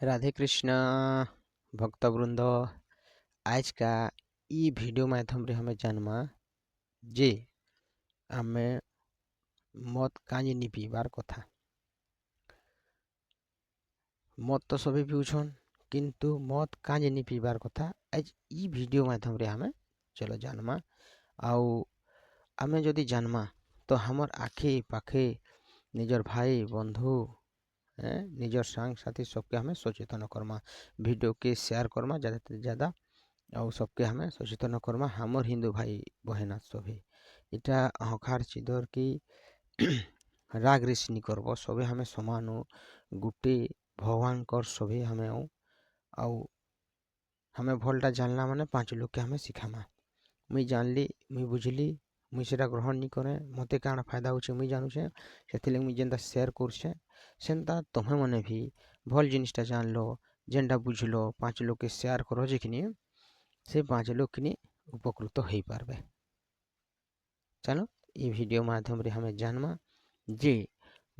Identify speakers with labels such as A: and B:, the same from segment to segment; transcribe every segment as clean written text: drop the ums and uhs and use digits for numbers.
A: राधे कृष्ण भक्तवृंद। आज का ई वीडियो माध्यम रे हमें जानमा जे आमे मद काजे नी पीबार कथा। मद तो सभी पिउछन किंतु मद काजे नी पीबार कथा आज ई वीडियो माध्यम रे हमें चलो जानमा। आउ आमे जदि जानमा तो हमर आखे पाखे निजर भाई बंधु निजर सांग साथी सबके हमें सचेतन करमा, वीडियो के शेयर करमा ज़्यादा से ज़्यादा और सबके हमें सचेतन करमा। हमर हिंदू भाई बहना सभी इटा अहंकार चिदर की राग ऋषि नी करब, सभी हमें समान हो गुटे भगवान कर सभी हमें आउ हमें भलटा जानला माने पांच लोग के हमें सिखामा। मुई जानली मुई बुझली मुई सेटा ग्रहण नी करे मते काण फायदा होचे मुई जानुछे, सेथिले मुई जेंता शेयर करछे सेंता तमे मने भी भल जिनिसटा जान लो जेंटा बुझलो पांच लोग के शेयर करो जेखिनी से पांच लोग किनी उपकृत हो पारबे। चलो ये वीडियो माध्यम रे हमें जानमा जे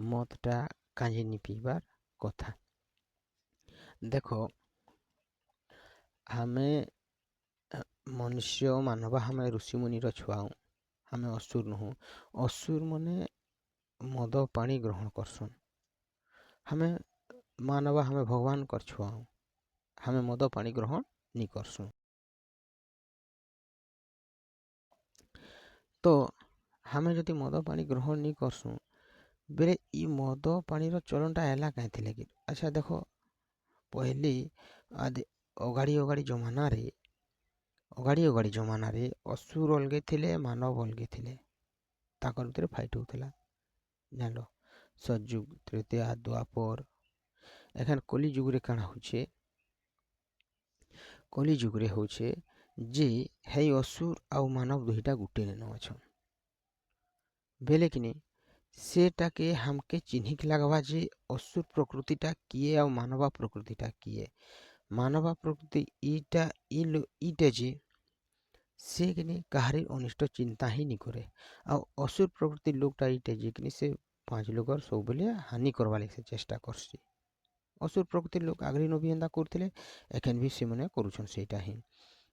A: मदटा काजे नी पीबार कथा। देखो हमें मनुष्य मानव हमें ऋषि मुनि छुआऊ, हमें असुर नुह। असुर मने मद पानी ग्रहण करसन, हमें मानव हमें भगवान कर छुआऊ, हमें मद पानी ग्रहण नी करसुं। तो हमें जदि मद पानी ग्रहण नी करसुं बेले ई मद पानी रो चलनटा एला कहीं थे कि अच्छा देखो पहले आदि अगाड़ी जमाना रे असुर अलगे थिले मानव अलगे थिले, ताकर भितर फाइट होउथला जानो। सतयुग तृतीया द्वापर एखन कली युग रे काना होछे, कली युग रे होछे जे हे असुर आउ मानव दुहिटा गुटे न अछन बेले किनी सेटा के हमके चिन्हिक लगवा जे असुर प्रकृतिटा किए और मानवा प्रकृतिटा किए। मानवा प्रकृति ईटे जे से किनी काहारी अनिष्ट चिंता ही नहीं करे और असुर प्रकृति लोगटा ईटे जे किनी से पांच लोगर सब बेले हानि करवा लाग से चेष्टा करसी। असुर प्रकृति लोग आगरी नबी एंदा करथिले एखन भी से मने करूछन सेटा ही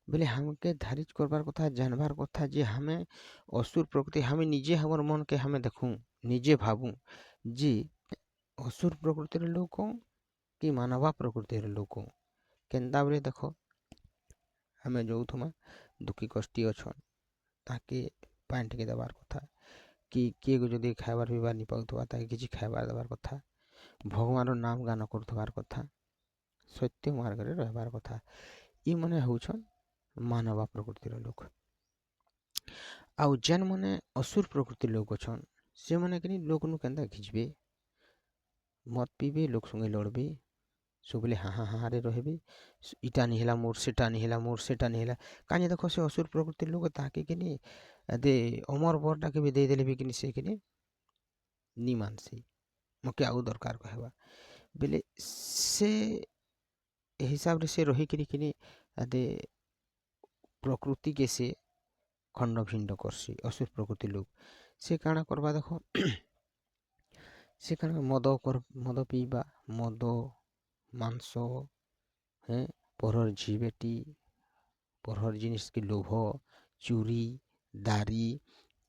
A: बेले हमके धारिज करबार कथा जानबार कथा जे हमें असुर प्रकृति हमें निजे हमर मन के हमें देखूं निजे भाबू जे असुर प्रकृतिर लोक कि मानवा प्रकृतिर लोक केन्दा बेले देखो हमें जो थमा दुखी कष्टी अच्छन ताके पानी टिके देवार कथा कि किए को जदि खाइबार पीबार नी पाउथबा ताके किछि खाइबार देवार कथा, भगवान नाम गान करथबार कथा, सत्य मार्ग रे रहबार कथा। ई मने होछन मानवा प्रकृतिर लोक। आउ जेन मने असुर प्रकृतिर लोक अछन से मने कि लोक नु केन्दा खिचबे मत पीबे लोक संगे लड़बे सबले हाँ हाँ रे रहबे इटा नहीं हेला मोर सेटा नहीं हेला मोर सेटा नहीं हेला काजे देखो से असुर प्रकृतिर लोक ताके कि दे अमर बरटा के भी दे देले भी कि से कि नी मानसी मके आउ दरकार कहबा बेले से हिसाब रे से रही कि दे प्रकृति के से खंड भिंड करसी असुर प्रकृति लोग से काना करबा देखो से काना मद पीबा मद मांस हैं परर झी बेटी परहर जिनिस के लोभ चोरी दारी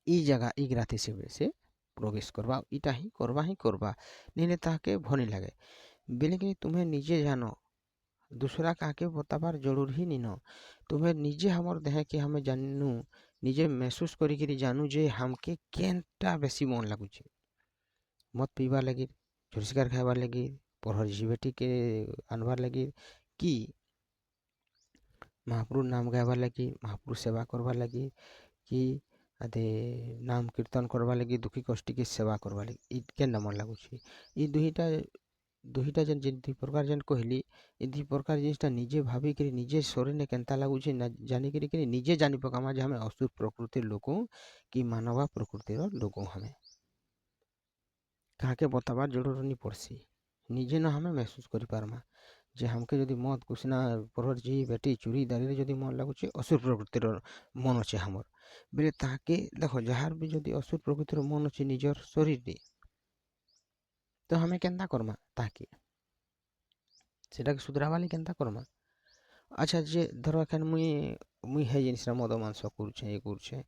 A: ई जगह ई ग्राती से प्रवेश करवा इटा ही करवा नहीं ताके भनी लगे बेले कि तुम्हें निजे जानो दूसरा काके बताबार जरूर ही नहीं न तुम्हें निजे हमर देह के हमें जानू निजे महसूस करी जानू जे हमके केनटा बेसी मन लगुचे मत पीबार लगी चोरी शिकार खाइबार लगी परहर झी बेटी के आनबार लगी कि महाप्रभु नाम गाइबार लगी महाप्रभु सेवा करबार लगी कि अदे नाम कीर्तन करबार लगी दुखी कष्टी के सेवा करबार लगी केन्दा मन लगुचे। ई दुहिटा जेन दुई प्रकार जेन कहली ए दुई प्रकार जिनिसटा निजे भावी करी निजे शरीर केन्ता लगुचे जानी करी निजे जानी पकामा जे हमें असुर प्रकृतिर लोक कि मानवा प्रकृतिर लोक हमें काके बताबार जरूर नहीं पड़सी निजे न हमें महसूस करि पारमा जे हमके जदि मद कुसना परहर जी बेटी चोरी दारी जदि मन लगुचे असुर प्रकृतिर मन अच्छे हमर बेले ताके देखो जहार भी जदि असुर प्रकृतिर मन अच्छे निजर शरीर रे तो हमें केन्दा करमा ताके ସେଟାକେ ସୁଧରାବା ଲାଗି କେନ୍ତା କର୍ମା? ଆଚ୍ଛା ଯେ ଧର ଏଖାନ ମୁଇଁ ହେ ଜିନିଷଟା ମଦ ମାଂସ କରୁଛେଁ ଇଏ କରୁଛେଁ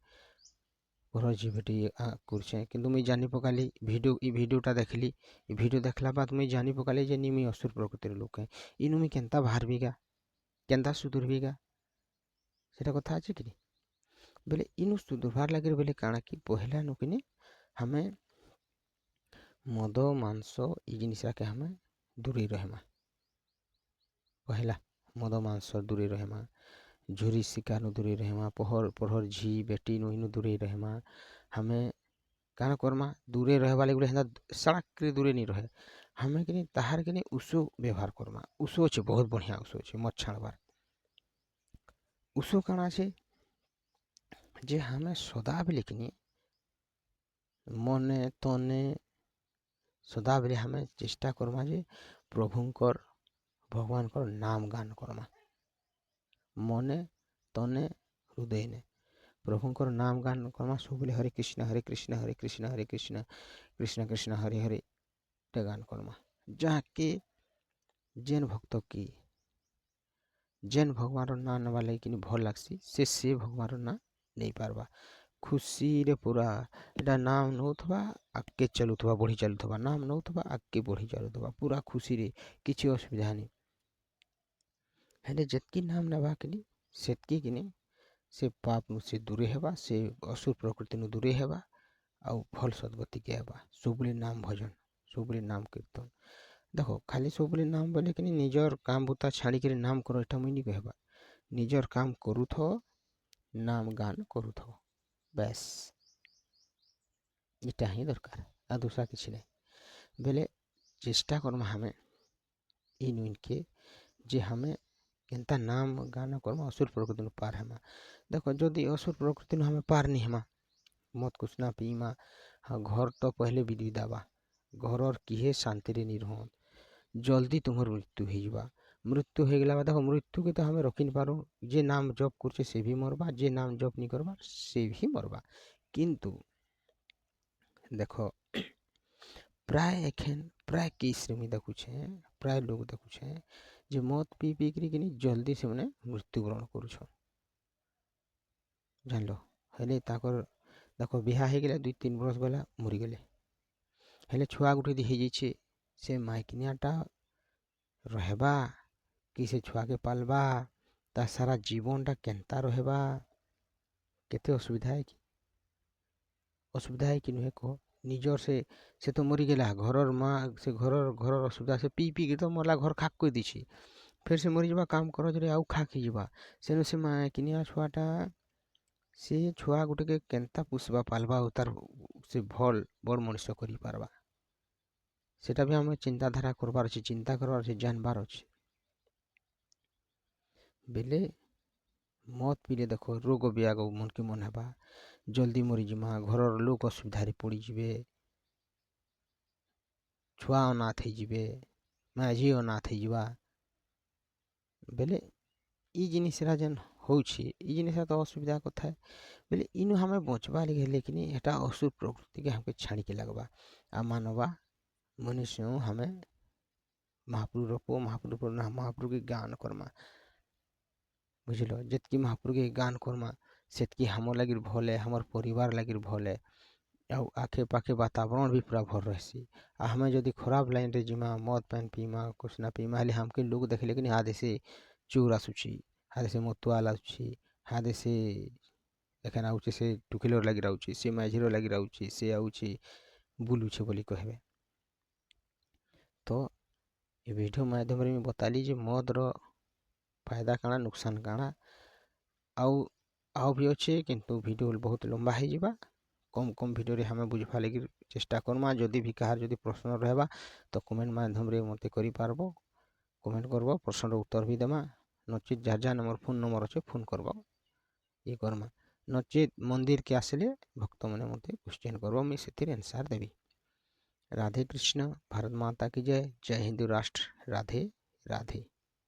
A: ଘର ଝିଅଟି କରୁଛେଁ କିନ୍ତୁ ମୁଇଁ ଜାନି ପକାଲି ଇ ଭିଡ଼ିଓଟା ଦେଖିଲି ଇ ଭିଡ଼ିଓ ଦେଖିଲା ବାଦ ମୁଇଁ ଜାନି ପକାଲି ଯେ ନି ମୁଇଁ ଅସୁର ପ୍ରକୃତିର ଲୋକ ଇନୁ ମୁଇଁ କେନ୍ତା ବାହାରବି ଗା କେନ୍ତା ସୁଧୁରବି ଗା ସେଟା କଥା ଅଛି କି ବେଲେ ଇନୁ ସୁଧୁରବାର୍ ଲାଗି ବେଲେ କାଣା କି ପହିଲା नु କିନି ଆମେ ମଦ ମାଂସ ଇ ଜିନିଷଟାକେ ଆମେ ଦୂରେଇ ରହେମା। ପହିଲା ମଦ ମାଂସ ଦୂରେଇ ରହେମା, ଝୁରି ଶିକାରନୁ ଦୂରେଇ ରହେମା, ପଢ଼ର ଝି ବେଟି ନୁ ଇନୁ ଦୂରେଇ ରହେମା। ଆମେ କାଣା କର୍ମା ଦୂରେଇ ରହେବା ଲାଗି ଗୁଟେ ହେନ୍ତା ସଡ଼ାକରେ ଦୂରେଇ ନି ରହେ ଆମେ କିନି ତାହାର କିନି ଉଷୋ ବ୍ୟବହାର କର୍ମା। ଉଷୋ ଅଛେ ବହୁତ ବଢ଼ିଆ ଉଷୋ ଅଛେ ମଦ ଛାଡ଼ବାର୍। ଉଷୋ କାଣା ଅଛେ ଯେ ଆମେ ସଦାବେଲେ କିନି ମନେ ତନେ ସଦାବେଲେ ଆମେ ଚେଷ୍ଟା କର୍ମା ଯେ ପ୍ରଭୁଙ୍କର ଭଗବାନଙ୍କର ନାମ ଗାନ କର୍ମା। ମନେ ତନେ ହୃଦୟନେ ପ୍ରଭୁଙ୍କର ନାମ ଗାନ କର୍ମା। ସବୁବେଲେ ହରେ କୃଷ୍ଣ ହରେ କୃଷ୍ଣ ହରେ କୃଷ୍ଣ ହରେ କୃଷ୍ଣ କୃଷ୍ଣ କୃଷ୍ଣ ହରେ ହରେ ଟେ ଗାନ କର୍ମା। ଯାହାକେ ଯେନ୍ ଭକ୍ତ କି ଯେନ୍ ଭଗବାନର ନାଁ ନେବା ଲାଗି କିନି ଭଲ୍ ଲାଗ୍ସି ସେ ଭଗବାନର ନାଁ ନେଇ ପାର୍ବା ଖୁସିରେ ପୁରା ଏଟା ନାମ ନଉଥିବା ଆଗକେ ଚାଲୁଥିବା ବଢ଼ି ଚାଲୁଥିବା ନାମ ନଉଥିବା ଆଗକେ ବଢ଼ି ଚାଲୁଥିବା ପୁରା ଖୁସିରେ କିଛି ଅସୁବିଧା ନାହିଁ। ହେଲେ ଯେତ୍କି ନାମ ନେବା କିନି ସେତ୍କି କିନି ସେ ପାପନୁ ସେ ଦୂରେଇ ହେବା ସେ ଅସୁର ପ୍ରକୃତିନୁ ଦୂରେଇ ହେବା ଆଉ ଭଲ୍ ସଦ୍ଗତିକେ ହେବା। ସବୁବେଳେ ନାମ ଭଜନ ସବୁବେଳେ ନାମ କୀର୍ତ୍ତନ ଦେଖ ଖାଲି ସବୁବେଳେ ନାମ ବୋଲେ କିନି ନିଜର କାମ ବୁତା ଛାଡ଼ିକିରି ନାମ କର ଏଟା ମୁଇଁ ନି କହିବା। ନିଜର କାମ କରୁଥ ନାମ ଗାନ କରୁଥ ବେସ୍ ଇଟା ହିଁ ଦରକାର ଆଉ ଦୁସରା କିଛି ନାହିଁ। ବେଲେ ଚେଷ୍ଟା କର୍ମା ଆମେ ଇ नुइनके ଯେ ଆମେ କେନ୍ତା ନାମ ଗାନ କର୍ମା ଅସୁର ପ୍ରକୃତିନୁ ପାର ହେମା। ଦେଖ ଯଦି ଅସୁର ପ୍ରକୃତିନୁ ଆମେ ପାର ନି ହେମା ମଦ କୁସନା ପିଇମା ଘର ତ ପहले ବିଦିଦାବା ଘରର କିଏ ଶାନ୍ତିରେ ନି ରହନ୍ ଜଲ୍ଦି ତୁମର ମୃତ୍ୟୁ ହେଇଯିବା। ମୃତ୍ୟୁ ହେଇଗଲା ବା ଦେଖ ମୃତ୍ୟୁକେ ତ ଆମେ ରଖି ନି ପାରୁ ଯେ ନାମ ଜପ କରୁଛେ ସେ ବି ମରବା ଯେ ନାମ ଜପ ନି କରବା ସେ ବି ମରବା। କିନ୍ତୁ ଦେଖ ପ୍ରାୟ ଏଖେନ୍ ପ୍ରାୟ କେସ୍ରେ ମୁଇଁ ଦେଖୁଛେ ପ୍ରାୟ ଲୋକ ଦେଖୁଛେ ଯେ ମଦ ପିଇ ପିଇକିରି କିନି ଜଲ୍ଦି ସେମାନେ ମୃତ୍ୟୁବରଣ କରୁଛନ୍ ଜାଣିଲ। ହେଲେ ତାଙ୍କର ଦେଖ ବିହା ହେଇଗଲେ 2-3 ବର୍ଷ ଗଲା ମରିଗଲେ। ହେଲେ ଛୁଆ ଗୁଟେ ଯଦି ହେଇଯାଇଛେ ସେ ମାଇକିନିଆଟା ରହେବା କି ସେ ଛୁଆକେ ପାଲବା ତା ସାରା ଜୀବନଟା କେନ୍ତା ରହେବା କେତେ ଅସୁବିଧା है कि ଅସୁବିଧା है कि नुहे कह ନିଜର ସେ ତ ମରିଗଲା ଘରର ମା ସେ ଘରର ଅସୁବିଧା ସେ ପିଇ ପିଇକି ତ ମରଲା ଘର ଖାକ୍ କରି ଦେଇଛି ଫେର୍ ସେ ମରିଯିବା କାମ କର ଯଦି ଆଉ ଖାକ୍ ହେଇଯିବା ସେନୁ ସେ ମାଇକିନିଆ ଛୁଆଟା ସେ ଛୁଆ ଗୁଟେକେ କେନ୍ତା ପୁଷବା ପାଲବା ଆଉ ତାର ସେ ଭଲ୍ ବଡ଼ ମଣିଷ କରିପାରବା ସେଟା ବି ଆମେ ଚିନ୍ତାଧାରା କରବାର ଅଛି ଚିନ୍ତା କରବାର ଅଛି ଜାନବାର ଅଛି। ବେଲେ ମଦ ପିଇଲେ ଦେଖ ରୋଗ ବ୍ୟାଗ ମନକେ ମନ ହେବା ଜଲ୍ଦି ମରିଯିମା ଘରର ଲୋକ ଅସୁବିଧାରେ ପଡ଼ିଯିବେ ଛୁଆ ଅନାଥ ହେଇଯିବେ ମାଝି ଅନାଥ ହେଇଯିବା। ବେଲେ ଇ ଜିନିଷଟା ଯେନ୍ ହଉଛି ଇ ଜିନିଷଟା ତ ଅସୁବିଧା କଥା ବେଲେ ଇନୁ ଆମେ ବଞ୍ଚବା ଲାଗି ହେଲେ କିନି ଏଟା ଅସୁର ପ୍ରକୃତିକେ हमके ଛାଡ଼ିକେ ଲାଗବା ଆଉ ମାନବା ମନୁଷ୍ୟ ଆମେ ମହାପ୍ରଭୁର ପୁଅ ମହାପ୍ରଭୁକେ ଗାନ କର୍ମା ବୁଝିଲ ଯେତ୍କି ମହାପ୍ରଭୁକେ ଗାନ କର୍ମା ସେତ୍କି हमर ଲାଗି ଭଲ୍ है हमर परिवार ଲାଗି ଭଲ୍ है ଆଉ ଆଖେ ପାଖେ वातावरण भी पूरा भल रहसी। आ हमें जदि खराब लाइन रे जिमा मद पान पीमा कुछ ना पीमा हेले हमके लोग देखले कि हादे से चोर आसुची हादे से मतुआल आसुची हादे से एखन आउचे से टुकिलोर लगी राउची से माझीरो लगी राउची से आउची बुलुछे बोली कहबे। तो ये वीडियो माध्यम रे मैं बताली जे मद रो फायदा काଣା नुकसान काଣା आउ भी अच्छे किंतु वीडियो बहुत लंबा है जीवा कम कम वीडियो रे हमें बुझवा लगी चेष्टा करमा जदि भी कहार जदि प्रश्न रहबा तो कमेंट माध्यम रे मते करि पारबो कमेंट करबो प्रश्न रो उत्तर भी देमा नचित जा नंबर फोन नंबर अच्छे फोन करबो ये करमा नचित मंदिर के आसले भक्त मैंने मते क्वेश्चन करबो मैं सेतिर आंसर देबी। राधे कृष्ण भारत माता की जय जय हिंदू राष्ट्र राधे राधे।